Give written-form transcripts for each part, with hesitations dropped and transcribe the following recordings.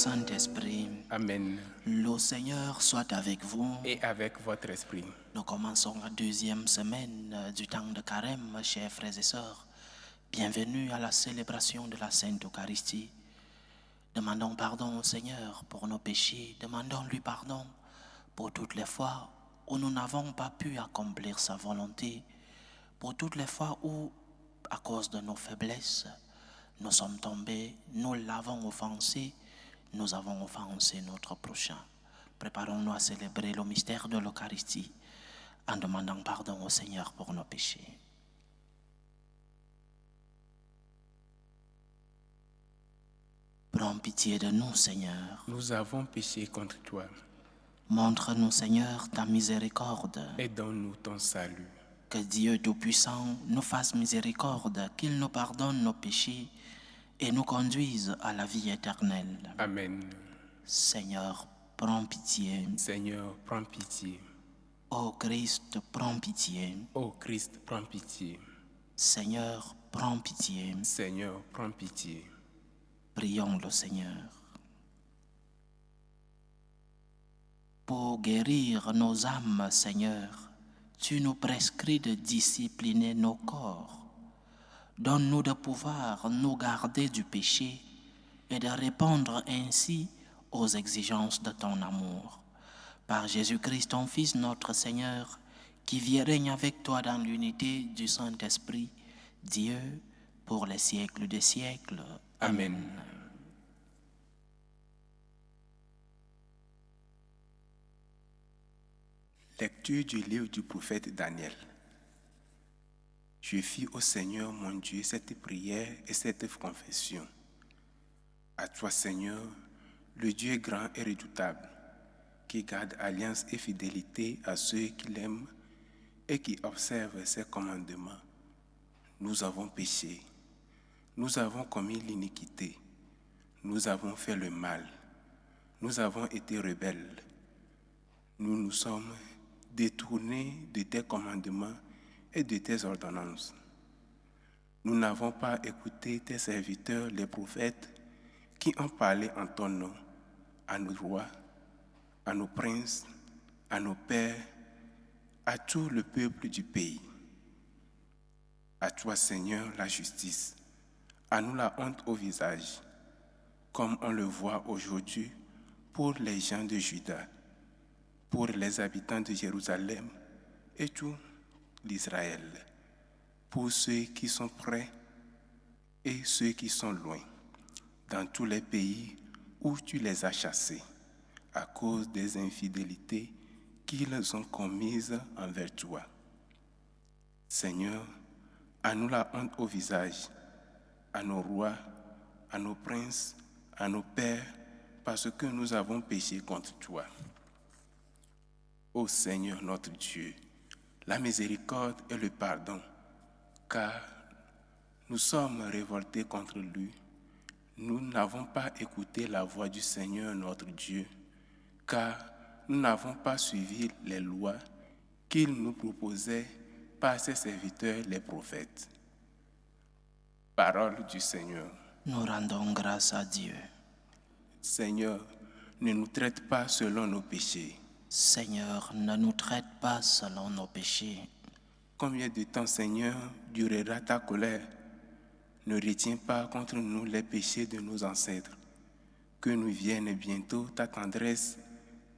Saint-Esprit. Amen. Le Seigneur soit avec vous. Et avec votre esprit. Nous commençons la deuxième semaine du temps de carême, chers frères et sœurs. Bienvenue à la célébration de la Sainte Eucharistie. Demandons pardon au Seigneur pour nos péchés. Demandons-lui pardon pour toutes les fois où nous n'avons pas pu accomplir sa volonté. Pour toutes les fois où, à cause de nos faiblesses, nous sommes tombés, nous l'avons offensé, nous avons offensé notre prochain. Préparons-nous à célébrer le mystère de l'Eucharistie en demandant pardon au Seigneur pour nos péchés. Prends pitié de nous, Seigneur. Nous avons péché contre toi. Montre-nous, Seigneur, ta miséricorde. Et donne-nous ton salut. Que Dieu Tout-Puissant nous fasse miséricorde, qu'il nous pardonne nos péchés et nous conduise à la vie éternelle. Amen. Seigneur, prends pitié. Seigneur, prends pitié. Ô Christ, prends pitié. Ô Christ, prends pitié. Seigneur, prends pitié. Seigneur, prends pitié. Prions le Seigneur. Pour guérir nos âmes, Seigneur, tu nous prescris de discipliner nos corps. Donne-nous de pouvoir nous garder du péché et de répondre ainsi aux exigences de ton amour. Par Jésus-Christ, ton Fils, notre Seigneur, qui vit et règne avec toi dans l'unité du Saint-Esprit, Dieu, pour les siècles des siècles. Amen. Lecture du livre du prophète Daniel. Je fis au Seigneur mon Dieu cette prière et cette confession. À toi, Seigneur, le Dieu grand et redoutable, qui garde alliance et fidélité à ceux qui l'aiment et qui observent ses commandements. Nous avons péché, nous avons commis l'iniquité, nous avons fait le mal, nous avons été rebelles, nous nous sommes détournés de tes commandements et de tes ordonnances. Nous n'avons pas écouté tes serviteurs, les prophètes, qui ont parlé en ton nom à nos rois, à nos princes, à nos pères, à tout le peuple du pays. À toi, Seigneur, la justice, à nous la honte au visage, comme on le voit aujourd'hui pour les gens de Juda, pour les habitants de Jérusalem et tout l'Israël, pour ceux qui sont près et ceux qui sont loin, dans tous les pays où tu les as chassés, à cause des infidélités qu'ils ont commises envers toi. Seigneur, à nous la honte au visage, à nos rois, à nos princes, à nos pères, parce que nous avons péché contre toi. Ô Seigneur notre Dieu, la miséricorde et le pardon, car nous sommes révoltés contre lui. Nous n'avons pas écouté la voix du Seigneur notre Dieu, car nous n'avons pas suivi les lois qu'il nous proposait par ses serviteurs les prophètes. Parole du Seigneur. Nous rendons grâce à Dieu. Seigneur, ne nous traite pas selon nos péchés. Seigneur, ne nous traite pas selon nos péchés. Combien de temps, Seigneur, durera ta colère? Ne retiens pas contre nous les péchés de nos ancêtres. Que nous vienne bientôt ta tendresse,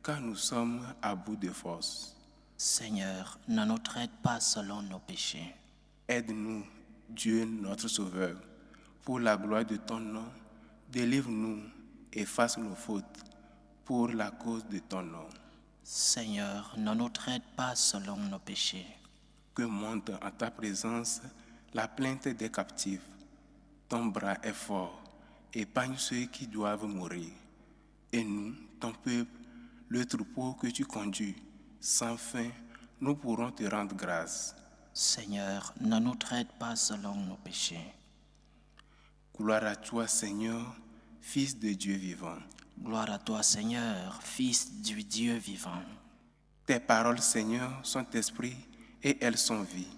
car nous sommes à bout de force. Seigneur, ne nous traite pas selon nos péchés. Aide-nous, Dieu notre Sauveur, pour la gloire de ton nom. Délivre-nous, efface nos fautes, pour la cause de ton nom. Seigneur, ne nous traite pas selon nos péchés. Que monte en ta présence la plainte des captifs. Ton bras est fort, épargne ceux qui doivent mourir. Et nous, ton peuple, le troupeau que tu conduis, sans fin, nous pourrons te rendre grâce. Seigneur, ne nous traite pas selon nos péchés. Gloire à toi, Seigneur, Fils de Dieu vivant. Gloire à toi, Seigneur, Fils du Dieu vivant. Tes paroles, Seigneur, sont esprit et elles sont vie.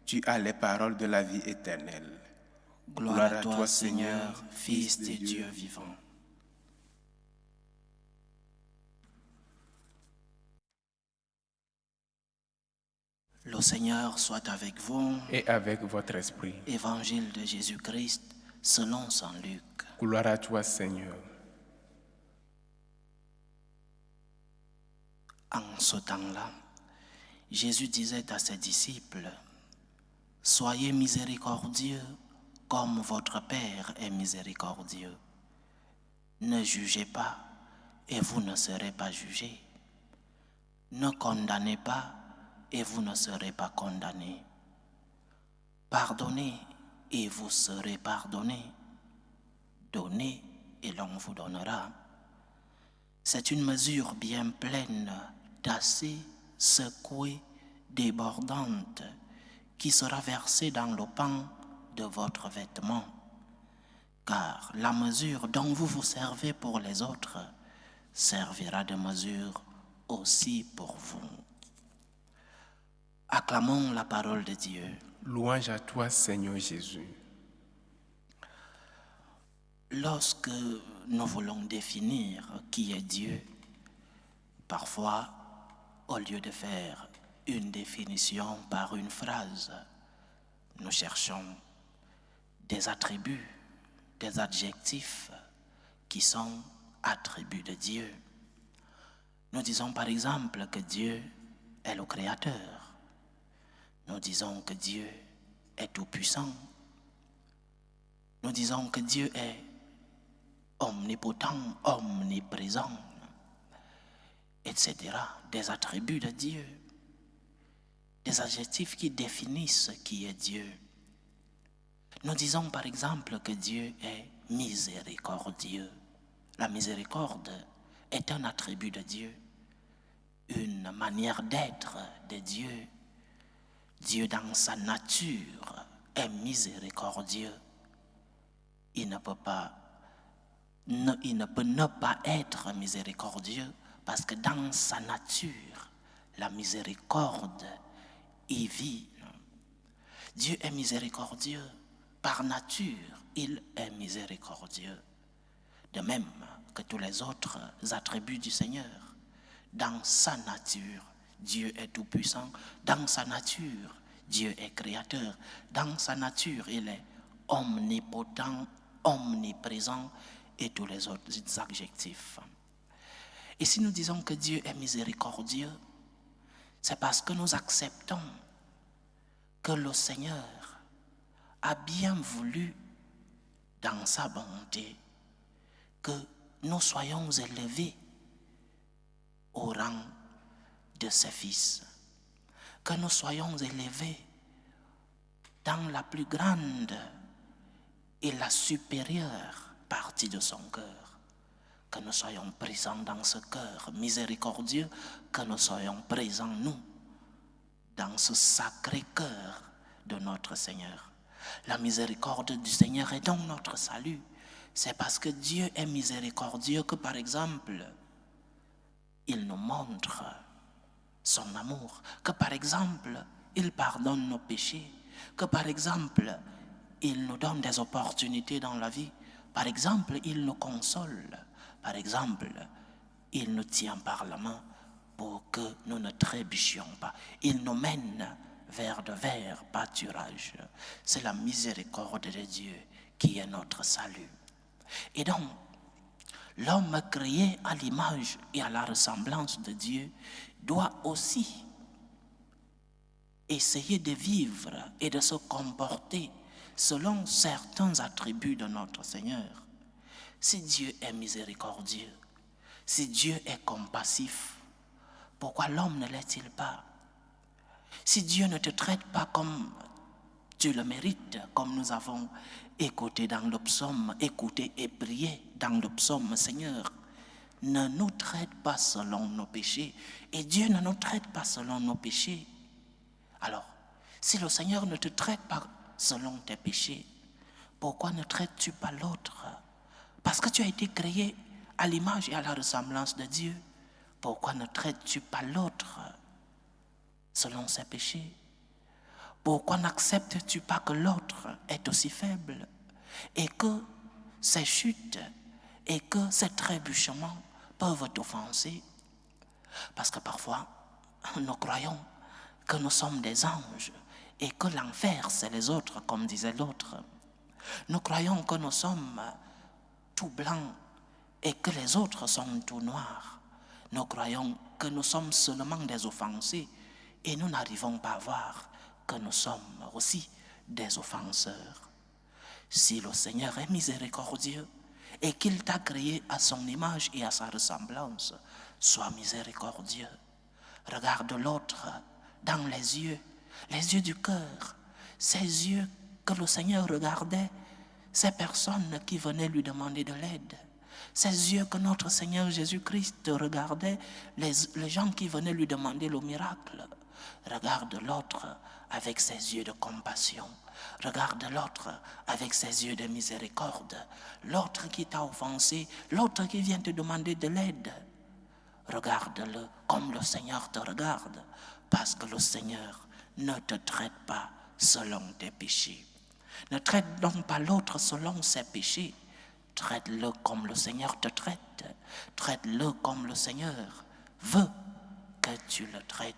Tu as les paroles de la vie éternelle. Gloire à toi, Seigneur, Fils de Dieu vivant. Le Seigneur soit avec vous. et avec votre esprit. Évangile de Jésus-Christ selon saint Luc. Gloire à toi, Seigneur. En ce temps-là, Jésus disait à ses disciples, « Soyez miséricordieux comme votre Père est miséricordieux. Ne jugez pas et vous ne serez pas jugés. Ne condamnez pas et vous ne serez pas condamnés. Pardonnez et vous serez pardonnés. Donnez et l'on vous donnera. » C'est une mesure bien pleine, d'assez, secouée, débordante, qui sera versée dans le pan de votre vêtement. Car la mesure dont vous vous servez pour les autres servira de mesure aussi pour vous. Acclamons la parole de Dieu. Louange à toi, Seigneur Jésus. Lorsque nous voulons définir qui est Dieu, parfois, au lieu de faire une définition par une phrase, nous cherchons des attributs, des adjectifs qui sont attributs de Dieu. Nous disons par exemple que Dieu est le Créateur. Nous disons que Dieu est tout-puissant. Nous disons que Dieu est omnipotent, omniprésent, etc. Des attributs de Dieu, des adjectifs qui définissent qui est Dieu. Nous disons par exemple que Dieu est miséricordieux. La miséricorde est un attribut de Dieu, une manière d'être de Dieu. Dieu dans sa nature est miséricordieux. Il ne peut ne pas être miséricordieux parce que dans sa nature, la miséricorde y vit. Dieu est miséricordieux. Par nature, il est miséricordieux. De même que tous les autres attributs du Seigneur. Dans sa nature, Dieu est tout-puissant. Dans sa nature, Dieu est créateur. Dans sa nature, il est omnipotent, omniprésent et tous les autres adjectifs. Et si nous disons que Dieu est miséricordieux, c'est parce que nous acceptons que le Seigneur a bien voulu, dans sa bonté, que nous soyons élevés au rang de ses fils, que nous soyons élevés dans la plus grande et la supérieure partie de son cœur, que nous soyons présents dans ce cœur miséricordieux, que nous soyons présents, nous, dans ce sacré cœur de notre Seigneur. La miséricorde du Seigneur est donc notre salut. C'est parce que Dieu est miséricordieux que, par exemple, il nous montre son amour, que, par exemple, il pardonne nos péchés, que, par exemple, il nous donne des opportunités dans la vie. Par exemple, il nous console. Par exemple, il nous tient par la main pour que nous ne trébuchions pas. Il nous mène vers de verts pâturages. C'est la miséricorde de Dieu qui est notre salut. Et donc, l'homme créé à l'image et à la ressemblance de Dieu doit aussi essayer de vivre et de se comporter selon certains attributs de notre Seigneur. Si Dieu est miséricordieux, si Dieu est compassif, pourquoi l'homme ne l'est-il pas? Si Dieu ne te traite pas comme tu le mérites, comme nous avons écouté dans le psaume, écouté et prié dans le psaume, Seigneur, ne nous traite pas selon nos péchés, et Dieu ne nous traite pas selon nos péchés. Alors, si le Seigneur ne te traite pas selon tes péchés, pourquoi ne traites-tu pas l'autre? Parce que tu as été créé à l'image et à la ressemblance de Dieu. Pourquoi ne traites-tu pas l'autre selon ses péchés? Pourquoi n'acceptes-tu pas que l'autre est aussi faible et que ses chutes et que ses trébuchements peuvent t'offenser? Parce que parfois, nous croyons que nous sommes des anges et que l'enfer, c'est les autres, comme disait l'autre. Nous croyons que nous sommes tout blancs et que les autres sont tout noirs. Nous croyons que nous sommes seulement des offensés et nous n'arrivons pas à voir que nous sommes aussi des offenseurs. Si le Seigneur est miséricordieux et qu'il t'a créé à son image et à sa ressemblance, sois miséricordieux. Regarde l'autre dans les yeux du cœur, ces yeux que le Seigneur regardait, ces personnes qui venaient lui demander de l'aide, ces yeux que notre Seigneur Jésus-Christ regardait, les gens qui venaient lui demander le miracle. Regarde l'autre avec ses yeux de compassion. Regarde l'autre avec ses yeux de miséricorde. L'autre qui t'a offensé, l'autre qui vient te demander de l'aide. Regarde-le comme le Seigneur te regarde, parce que le Seigneur ne te traite pas selon tes péchés. Ne traite donc pas l'autre selon ses péchés. Traite-le comme le Seigneur te traite. Traite-le comme le Seigneur veut que tu le traites.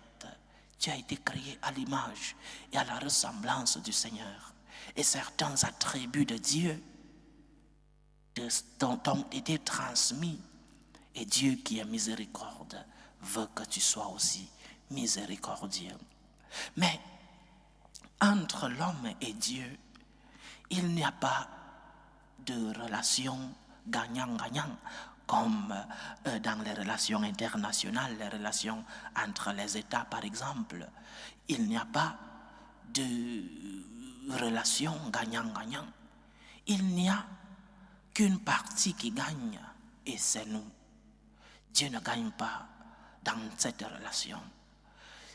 Tu as été créé à l'image et à la ressemblance du Seigneur. Et certains attributs de Dieu t'ont été transmis. Et Dieu qui est miséricorde veut que tu sois aussi miséricordieux. Mais entre l'homme et Dieu, il n'y a pas de relation gagnant-gagnant comme dans les relations internationales, les relations entre les États par exemple. Il n'y a pas de relation gagnant-gagnant. Il n'y a qu'une partie qui gagne et c'est nous. Dieu ne gagne pas dans cette relation.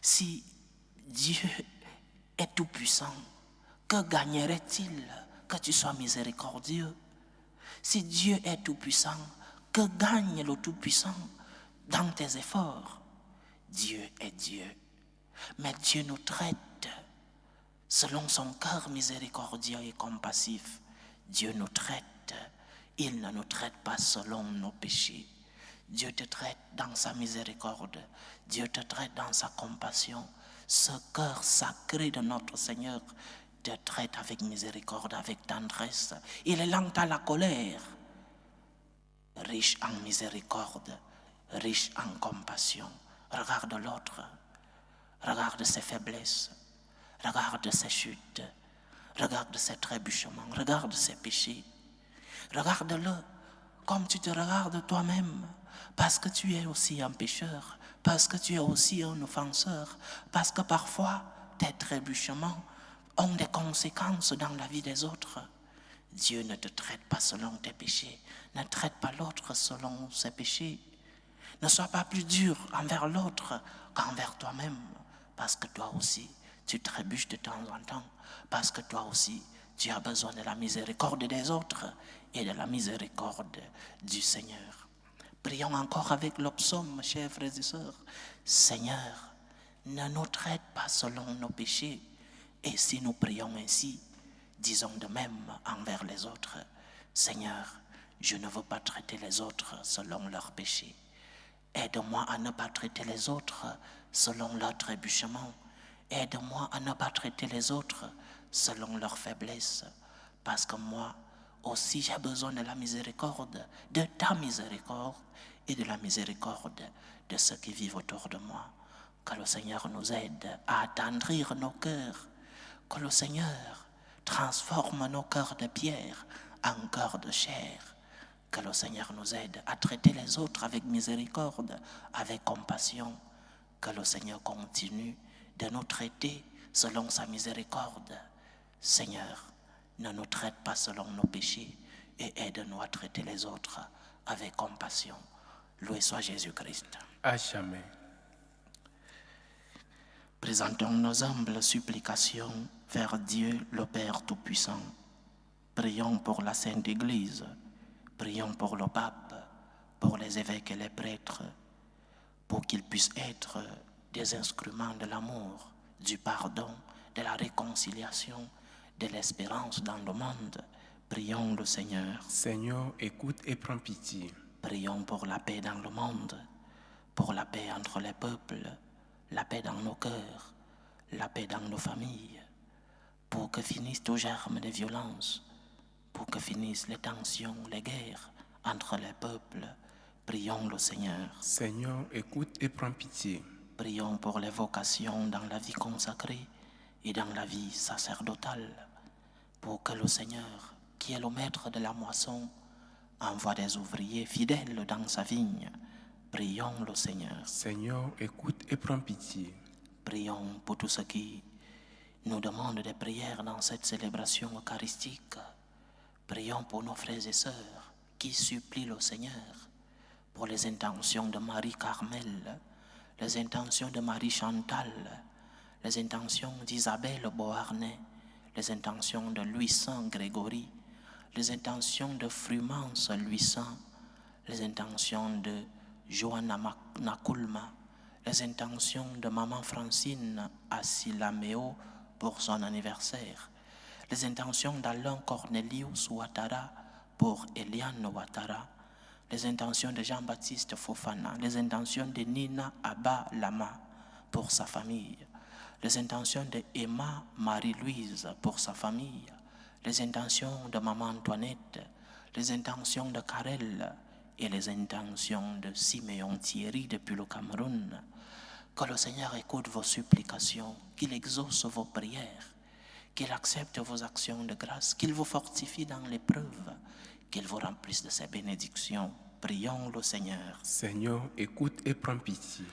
Si Dieu est tout-puissant, que gagnerait-il que tu sois miséricordieux? Si Dieu est tout-puissant, que gagne le tout-puissant dans tes efforts? Dieu est Dieu. Mais Dieu nous traite selon son cœur miséricordieux et compassif. Dieu nous traite. Il ne nous traite pas selon nos péchés. Dieu te traite dans sa miséricorde. Dieu te traite dans sa compassion. Ce cœur sacré de notre Seigneur te traite avec miséricorde, avec tendresse. Il est lent à la colère, riche en miséricorde, riche en compassion. Regarde l'autre, regarde ses faiblesses, regarde ses chutes, regarde ses trébuchements, regarde ses péchés. Regarde-le comme tu te regardes toi-même, parce que tu es aussi un pécheur, parce que tu es aussi un offenseur, parce que parfois tes trébuchements ont des conséquences dans la vie des autres. Dieu ne te traite pas selon tes péchés, ne traite pas l'autre selon ses péchés. Ne sois pas plus dur envers l'autre qu'envers toi-même, parce que toi aussi, tu trébuches de temps en temps, parce que toi aussi, tu as besoin de la miséricorde des autres et de la miséricorde du Seigneur. Prions encore avec le psaume, chers frères et sœurs. Seigneur, ne nous traite pas selon nos péchés. Et si nous prions ainsi, disons de même envers les autres. Seigneur, je ne veux pas traiter les autres selon leurs péchés. Aide-moi à ne pas traiter les autres selon leurs trébuchements. Aide-moi à ne pas traiter les autres selon leurs faiblesses. Parce que moi aussi j'ai besoin de la miséricorde, de ta miséricorde et de la miséricorde de ceux qui vivent autour de moi. Que le Seigneur nous aide à attendrir nos cœurs. Que le Seigneur transforme nos cœurs de pierre en cœurs de chair. Que le Seigneur nous aide à traiter les autres avec miséricorde, avec compassion. Que le Seigneur continue de nous traiter selon sa miséricorde. Seigneur, ne nous traite pas selon nos péchés et aide-nous à traiter les autres avec compassion. Loué soit Jésus-Christ. À jamais. Présentons nos humbles supplications vers Dieu le Père Tout-Puissant. Prions pour la Sainte Église, prions pour le pape, pour les évêques et les prêtres, pour qu'ils puissent être des instruments de l'amour, du pardon, de la réconciliation, de l'espérance dans le monde. Prions le Seigneur. Seigneur, écoute et prends pitié. Prions pour la paix dans le monde, pour la paix entre les peuples, la paix dans nos cœurs, la paix dans nos familles, pour que finissent tout germe de violence, pour que finissent les tensions, les guerres entre les peuples. Prions le Seigneur. Seigneur, écoute et prends pitié. Prions pour les vocations dans la vie consacrée et dans la vie sacerdotale, pour que le Seigneur, qui est le maître de la moisson, envoie des ouvriers fidèles dans sa vigne. Prions le Seigneur. Seigneur, écoute et prends pitié. Prions pour tous ceux qui nous demandent des prières dans cette célébration eucharistique. Prions pour nos frères et sœurs qui supplient le Seigneur, pour les intentions de Marie-Carmel, les intentions de Marie-Chantal, les intentions d'Isabelle Beauharnais, les intentions de Louis Saint Grégory, les intentions de Frumance Louis Saint, les intentions de Johanna Nakulma, les intentions de Maman Francine Asilameo pour son anniversaire, les intentions d'Alain Cornelius Ouattara pour Eliane Ouattara, les intentions de Jean-Baptiste Fofana, les intentions de Nina Abba Lama pour sa famille, les intentions de Emma Marie-Louise pour sa famille, les intentions de Maman Antoinette, les intentions de Karel et les intentions de Siméon Thierry depuis le Cameroun. Que le Seigneur écoute vos supplications, qu'il exauce vos prières, qu'il accepte vos actions de grâce, qu'il vous fortifie dans l'épreuve, qu'il vous remplisse de ses bénédictions. Prions le Seigneur. Seigneur, écoute et prends pitié.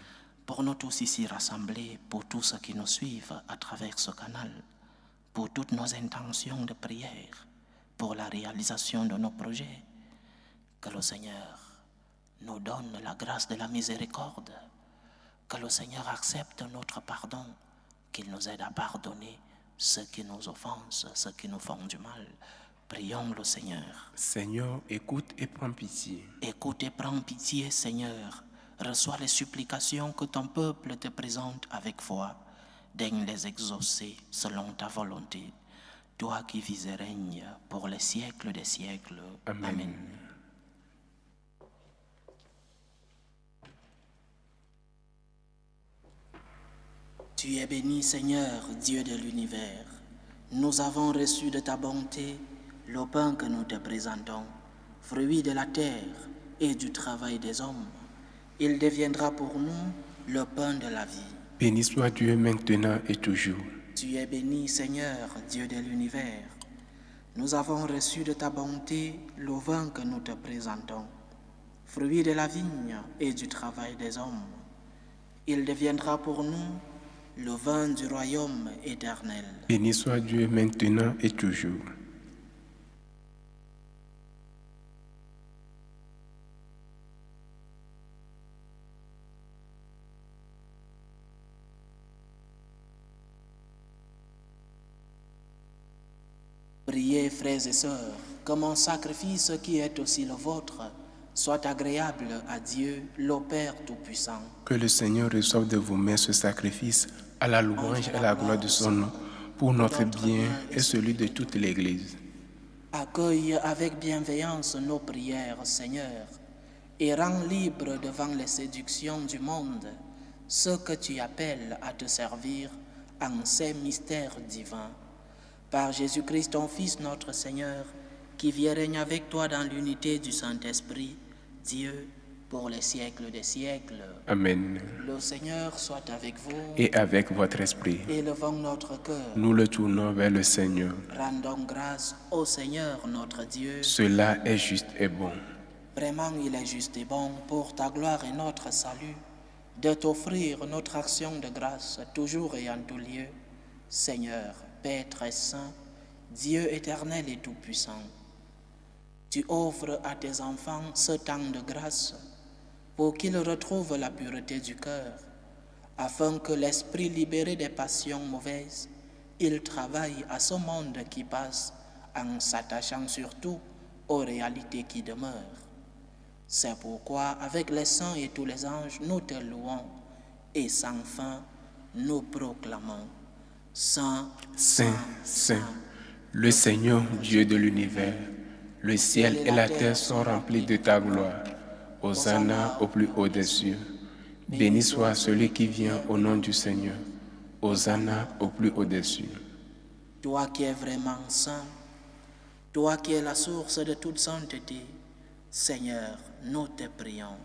Pour nous tous ici rassemblés, pour tous ceux qui nous suivent à travers ce canal, pour toutes nos intentions de prière, pour la réalisation de nos projets, que le Seigneur nous donne la grâce de la miséricorde, que le Seigneur accepte notre pardon, qu'il nous aide à pardonner ceux qui nous offensent, ceux qui nous font du mal. Prions le Seigneur. Seigneur, écoute et prends pitié. Écoute et prends pitié, Seigneur. Reçois les supplications que ton peuple te présente avec foi. Daigne les exaucer selon ta volonté. Toi qui vis et règnes pour les siècles des siècles. Amen. Amen. Tu es béni, Seigneur, Dieu de l'univers. Nous avons reçu de ta bonté le pain que nous te présentons, fruit de la terre et du travail des hommes. Il deviendra pour nous le pain de la vie. Béni soit Dieu maintenant et toujours. Tu es béni, Seigneur, Dieu de l'univers. Nous avons reçu de ta bonté le vin que nous te présentons, fruit de la vigne et du travail des hommes. Il deviendra pour nous le vin du royaume éternel. Béni soit Dieu maintenant et toujours. Priez, frères et sœurs, que mon sacrifice qui est aussi le vôtre soit agréable à Dieu, le Père Tout-Puissant. Que le Seigneur reçoive de vos mains ce sacrifice à la louange et à la gloire de son nom, pour notre bien et celui de toute l'Église. Accueille avec bienveillance nos prières, Seigneur, et rends libres devant les séductions du monde ceux que tu appelles à te servir en ces mystères divins. Par Jésus-Christ, ton Fils, notre Seigneur, qui vit et règne avec toi dans l'unité du Saint-Esprit, Dieu, pour les siècles des siècles. Amen. Le Seigneur soit avec vous. Et avec votre esprit, Élevons notre cœur. nous le tournons vers le Seigneur. Rendons grâce au Seigneur notre Dieu. Cela est juste et bon. Vraiment, il est juste et bon pour ta gloire et notre salut de t'offrir notre action de grâce toujours et en tout lieu. Seigneur, Père très saint, Dieu éternel et tout-puissant, tu offres à tes enfants ce temps de grâce pour qu'ils retrouvent la pureté du cœur, afin que l'esprit libéré des passions mauvaises, il travaille à ce monde qui passe en s'attachant surtout aux réalités qui demeurent. C'est pourquoi, avec les saints et tous les anges, nous te louons et sans fin, nous proclamons: Saint, Saint, Saint, le Seigneur Dieu de l'univers, le ciel et la terre sont remplis de ta gloire. Hosanna au plus haut des cieux. Béni soit celui qui vient au nom du Seigneur. Hosanna au plus au-dessus. Toi qui es vraiment saint, toi qui es la source de toute sainteté, Seigneur, nous te prions.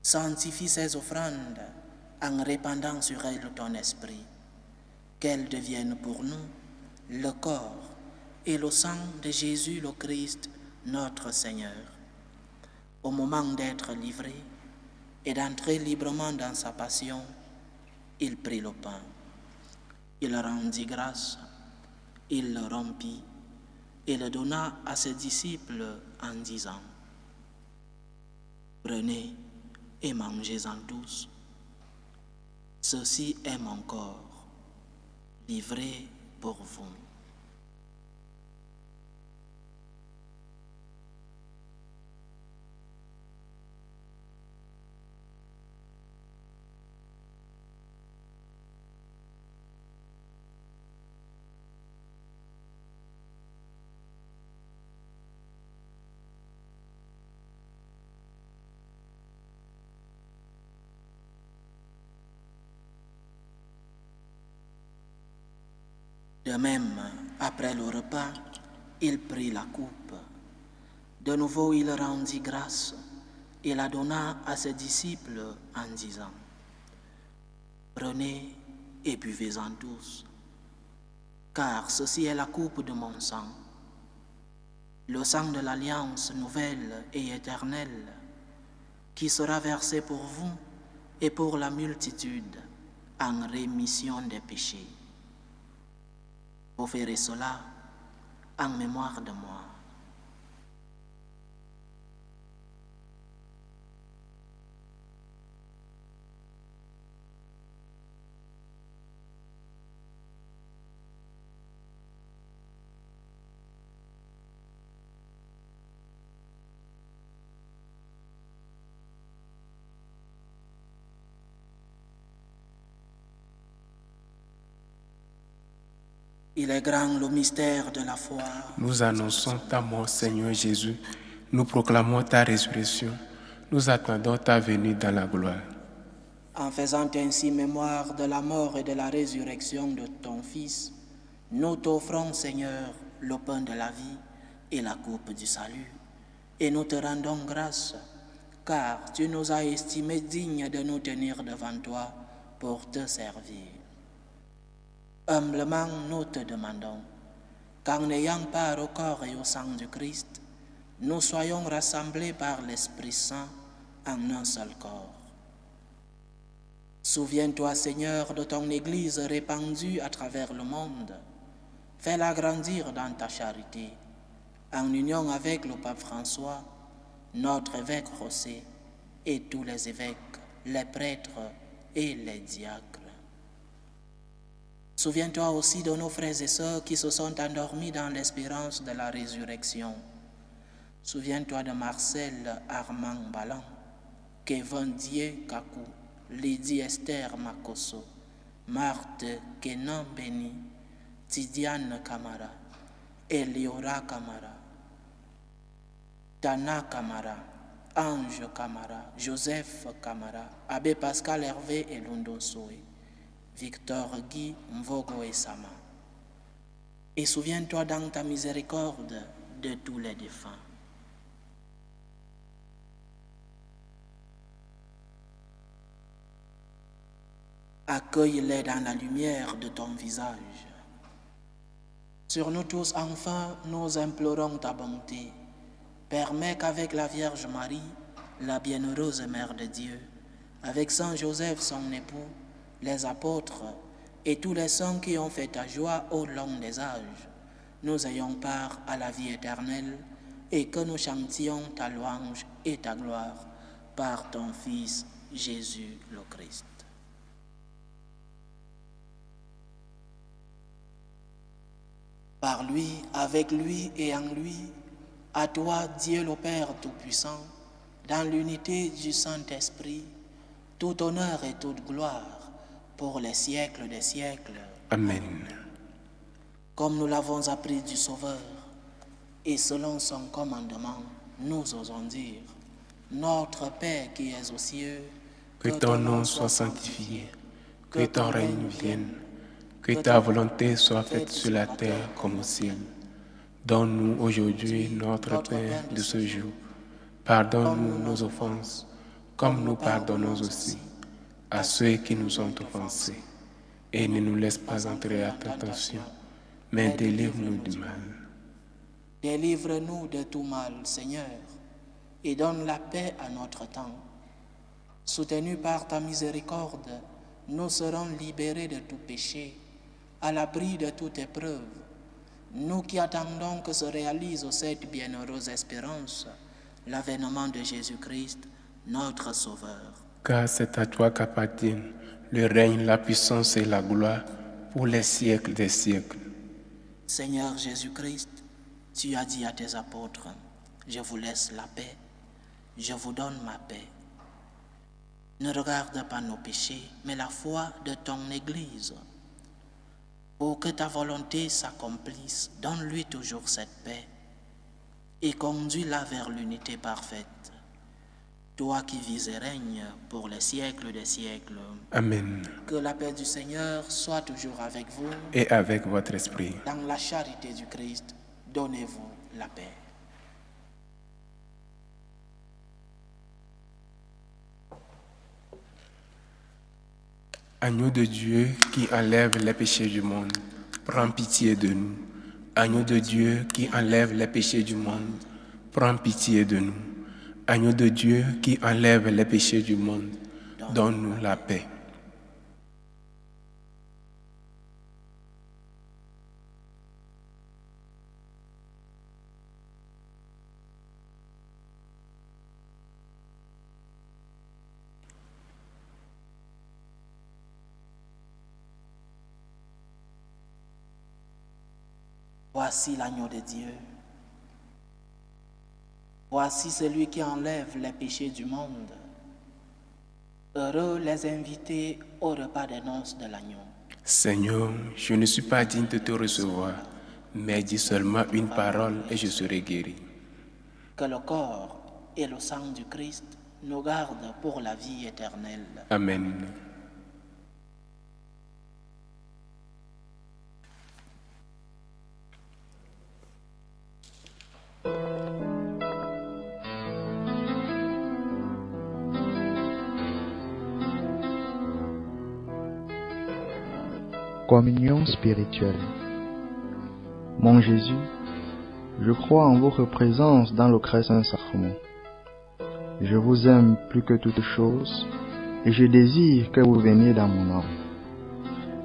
Sanctifie ces offrandes en répandant sur elles ton esprit, qu'elles deviennent pour nous le corps et le sang de Jésus le Christ, notre Seigneur. Au moment d'être livré et d'entrer librement dans sa passion, il prit le pain. Il rendit grâce, il le rompit et le donna à ses disciples en disant: Prenez et mangez-en tous. Ceci est mon corps, livré pour vous. De même, après le repas, il prit la coupe. De nouveau, il rendit grâce et la donna à ses disciples en disant: Prenez et buvez-en tous, car ceci est la coupe de mon sang, le sang de l'alliance nouvelle et éternelle, qui sera versé pour vous et pour la multitude en rémission des péchés. Vous ferez cela en mémoire de moi. Il est grand le mystère de la foi. Nous annonçons ta mort, Seigneur Jésus. Nous proclamons ta résurrection. Nous attendons ta venue dans la gloire. En faisant ainsi mémoire de la mort et de la résurrection de ton Fils, nous t'offrons, Seigneur, le pain de la vie et la coupe du salut. Et nous te rendons grâce, car tu nous as estimés dignes de nous tenir devant toi pour te servir. Humblement, nous te demandons qu'en n'ayant part au corps et au sang du Christ, nous soyons rassemblés par l'Esprit Saint en un seul corps. Souviens-toi, Seigneur, de ton Église répandue à travers le monde. Fais-la grandir dans ta charité, en union avec le pape François, notre évêque José, et tous les évêques, les prêtres et les diacres. Souviens-toi aussi de nos frères et sœurs qui se sont endormis dans l'espérance de la résurrection. Souviens-toi de Marcel Armand Ballan, Kevin Die Kakou, Lydie Esther Makoso, Marthe Kenan Beni, Tidiane Kamara, Eliora Kamara, Tana Kamara, Ange Kamara, Joseph Kamara, Abbé Pascal Hervé et Lundo Soe, Victor Guy Mvogo et Sama. Et souviens-toi dans ta miséricorde de tous les défunts. Accueille-les dans la lumière de ton visage. Sur nous tous, enfin, nous implorons ta bonté. Permets qu'avec la Vierge Marie, la bienheureuse Mère de Dieu, avec Saint Joseph, son époux, les apôtres et tous les saints qui ont fait ta joie au long des âges, nous ayons part à la vie éternelle et que nous chantions ta louange et ta gloire par ton Fils Jésus le Christ. Par lui, avec lui et en lui, à toi, Dieu le Père Tout-Puissant, dans l'unité du Saint-Esprit, tout honneur et toute gloire pour les siècles des siècles. Amen. Comme nous l'avons appris du Sauveur, et selon son commandement, nous osons dire: Notre Père qui es aux cieux, que ton nom soit sanctifié, que ton règne vienne, que ta volonté soit faite sur la terre comme au ciel. Donne-nous aujourd'hui notre pain de ce jour. Pardonne-nous nos offenses, comme nous pardonnons aussi à ceux qui nous ont offensés. Et ne nous laisse pas entrer à tentation, mais délivre-nous du mal. Délivre-nous de tout mal, Seigneur, et donne la paix à notre temps. Soutenus par ta miséricorde, nous serons libérés de tout péché, à l'abri de toute épreuve. Nous qui attendons que se réalise cette bienheureuse espérance, l'avènement de Jésus-Christ, notre Sauveur. Car c'est à toi qu'appartiennent le règne, la puissance et la gloire pour les siècles des siècles. Seigneur Jésus-Christ, tu as dit à tes apôtres, je vous laisse la paix, je vous donne ma paix. Ne regarde pas nos péchés, mais la foi de ton Église. Pour que ta volonté s'accomplisse, donne-lui toujours cette paix et conduis-la vers l'unité parfaite. Toi qui vis et règnes pour les siècles des siècles. Amen. Que la paix du Seigneur soit toujours avec vous. Et avec votre esprit. Dans la charité du Christ, donnez-vous la paix. Agneau de Dieu qui enlève les péchés du monde, prends pitié de nous. Agneau de Dieu qui enlève les péchés du monde, prends pitié de nous. Agneau de Dieu qui enlève les péchés du monde, donne-nous la paix. Voici l'agneau de Dieu. Voici celui qui enlève les péchés du monde. Heureux les invités au repas des noces de l'agneau. Seigneur, je ne suis pas digne de te recevoir, mais dis seulement une parole et je serai guéri. Que le corps et le sang du Christ nous gardent pour la vie éternelle. Amen. Communion spirituelle. Mon Jésus, je crois en votre présence dans le très saint sacrement. Je vous aime plus que toute chose et je désire que vous veniez dans mon âme.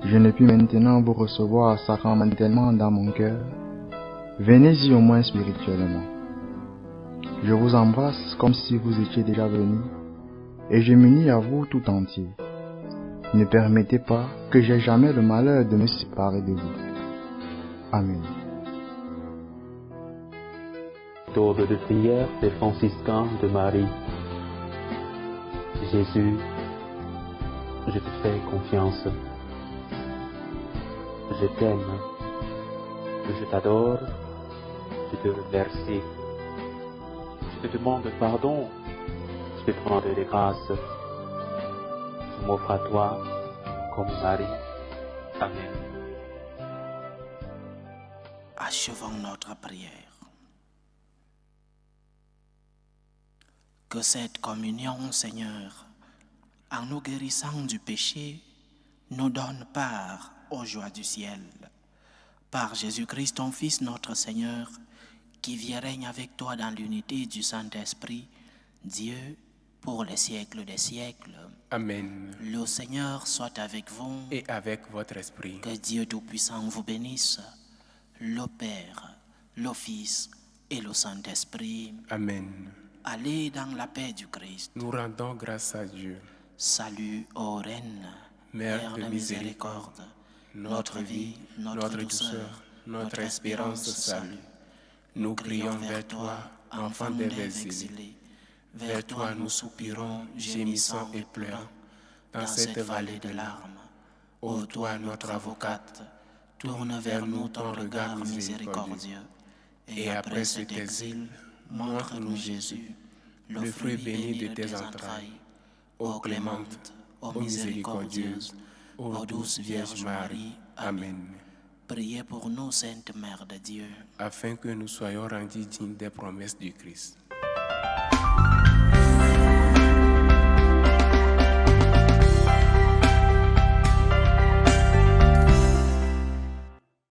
Je ne puis maintenant vous recevoir sacramentellement dans mon cœur. Venez-y au moins spirituellement. Je vous embrasse comme si vous étiez déjà venu et je m'unis à vous tout entier. Ne permettez pas que j'aie jamais le malheur de me séparer de vous. Amen. Méthode de prière des franciscains de Marie. Jésus, je te fais confiance. Je t'aime. Je t'adore. Je te remercie. Je te demande pardon. Je te demande des grâces. Je m'offre à toi comme Marie. Amen. Achevons notre prière. Que cette communion, Seigneur, en nous guérissant du péché, nous donne part aux joies du ciel. Par Jésus-Christ, ton Fils, notre Seigneur, qui vit et règne avec toi dans l'unité du Saint-Esprit, Dieu, pour les siècles des siècles. Amen. Le Seigneur soit avec vous. Et avec votre esprit. Que Dieu Tout-Puissant vous bénisse, le Père, le Fils et le Saint-Esprit. Amen. Allez dans la paix du Christ. Nous rendons grâce à Dieu. Salut, ô Reine, Mère de miséricorde, notre vie, notre douceur, notre espérance salut. Nous crions vers toi, enfant des exilés. Vers toi nous soupirons, gémissant et pleurant, dans cette vallée de larmes. Ô toi, notre avocate, tourne vers nous ton regard miséricordieux. Et après cet exil, montre-nous Jésus, le fruit béni de tes entrailles. Ô clémente, ô miséricordieuse, Ô douce Vierge Marie, Amen. Priez pour nous, Sainte Mère de Dieu, Afin que nous soyons rendus dignes des promesses du Christ.